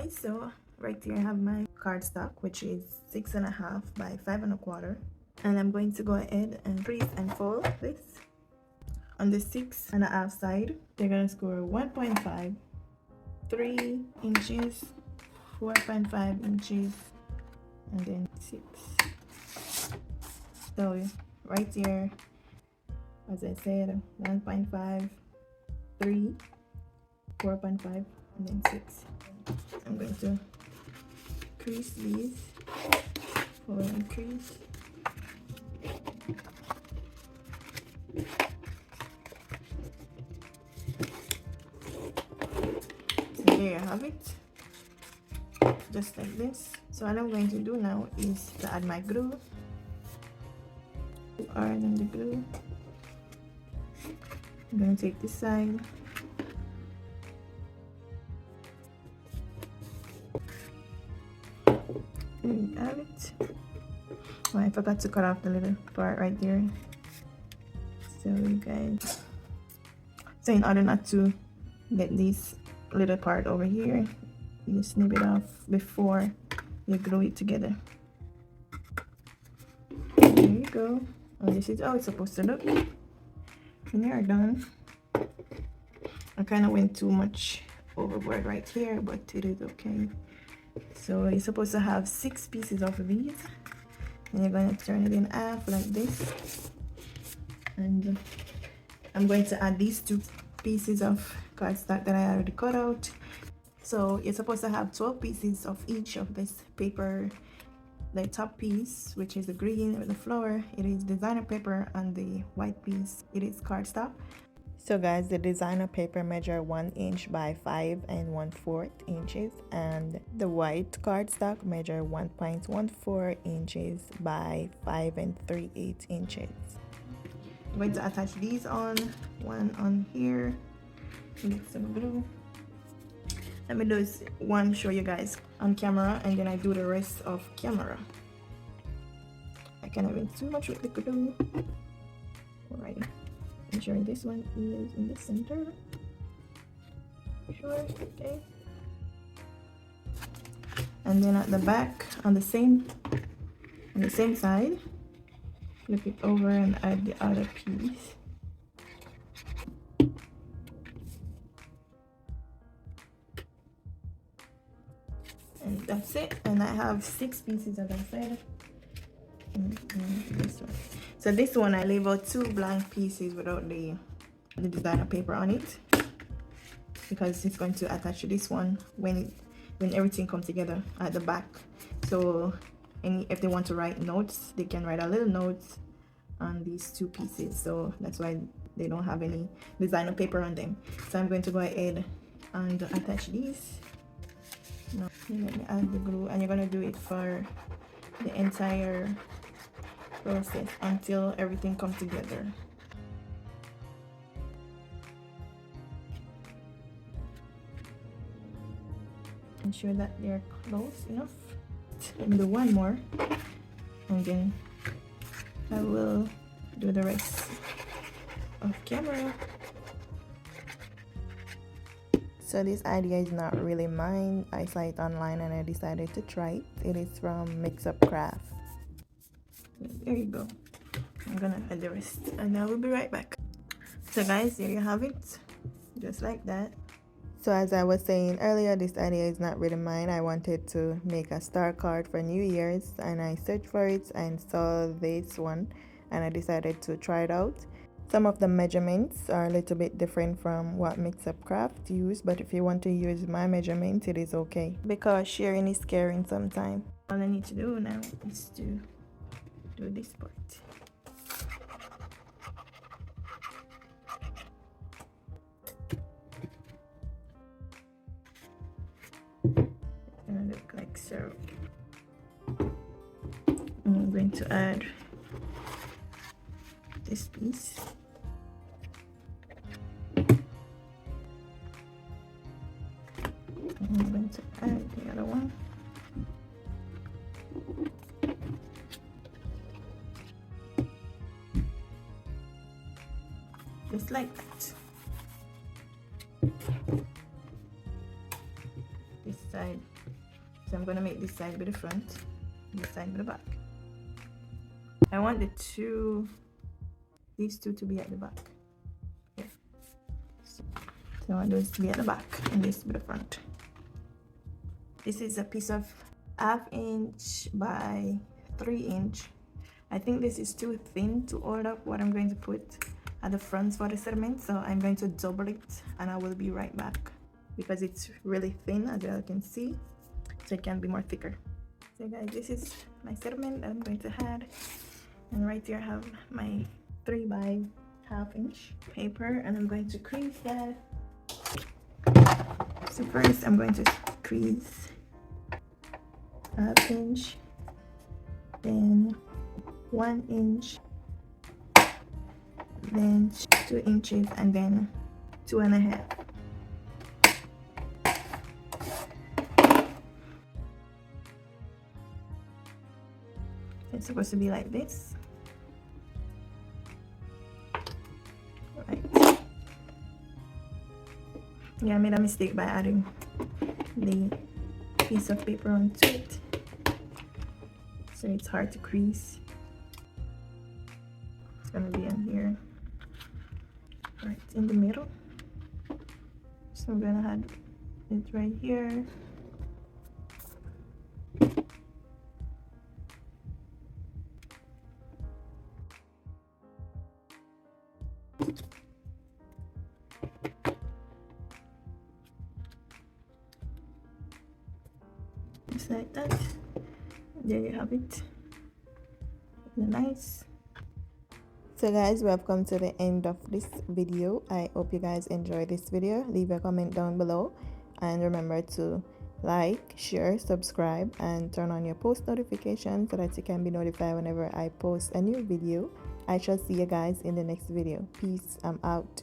guys, so right here I have my cardstock, which is 6.5 by 5.25, and I'm going to go ahead and crease and fold this. On the 6.5 side, they're gonna score 1.5, 3 inches, 4.5 inches, and then 6. So right here, as I said, 1.5, 3, 4.5, and then 6. I'm going to crease these, fold and crease. So there you have it, just like this. So what I'm going to do now is to add my glue. Add the glue. I'm going to take this side. There you have it. Oh, I forgot to cut off the little part right there. So you guys, so in order not to get this little part over here, you snip it off before you glue it together. There you go. And this is how it's supposed to look when you're done. I kind of went too much overboard right here, but it is okay. So you're supposed to have 6 pieces of these, and you're going to turn it in half like this. And I'm going to add these 2 pieces of cardstock that I already cut out. So you're supposed to have 12 pieces of each of this paper. The top piece, which is the green with the flower, it is designer paper, and the white piece, it is cardstock. So guys, the designer paper measure 1 inch by 5 1/4 inches, and the white cardstock measure 1.14 inches by 5 3/8 inches. I'm going to attach these on, one on here with some glue. Let me do one, show you guys on camera, and then I do the rest off camera. I can't even too much with the glue. Alrighty. Make sure this one is in the center. Sure, okay. And then at the back, on the same side, flip it over and add the other piece. And that's it. And I have 6 pieces, as I said. This one. So this one I leave out 2 blank pieces without the designer paper on it, because it's going to attach to this one when everything comes together at the back. So if they want to write notes, they can write a little notes on these 2 pieces. So that's why they don't have any designer paper on them. So I'm going to go ahead and attach these. Now let me add the glue, and you're going to do it for the entire process until everything comes together. Ensure that they're close enough. Let me do one more, and then I will do the rest off camera. So this idea is not really mine. I saw it online and I decided to try it. It is from Mix-Up Craft. There you go. I'm gonna add the rest, and I will be right back. So guys, there you have it, just like that. So as I was saying earlier, this idea is not really mine. I wanted to make a star card for New Year's, and I searched for it and saw this one, and I decided to try it out. Some of the measurements are a little bit different from what Mix-Up Craft use, but if you want to use my measurements, it is okay, because sharing is caring sometimes. All I need to do now is to do this part. It's gonna look like so. I'm going to add this piece. I'm going to add the other one. Just like that. This side I'm gonna make this side be the front, this side be the back. I want these two to be at the back. Okay. So I want those to be at the back and this to be the front. This is a piece of 1/2 inch by 3 inch. I think this is too thin to hold up what I'm going to put at the front for the sediment, so I'm going to double it and I will be right back because it's really thin, as you can see, so it can be more thicker. So guys, this is my sediment that I'm going to add, and right here I have my 3 by 1/2 inch paper, and I'm going to crease that. So first I'm going to crease 1/2 inch, then 1 inch, then 2 inches, and then 2.5. It's supposed to be like this. Right. Yeah, I made a mistake by adding the piece of paper onto it, so it's hard to crease. It's gonna be in here, right in the middle. So I'm gonna add it right here. Just like that. There you have it. Nice. So guys, we have come to the end of this video. I hope you guys enjoyed this video. Leave a comment down below, and remember to like, share, subscribe, and turn on your post notifications so that you can be notified whenever I post a new video. I shall see you guys in the next video. Peace. I'm out.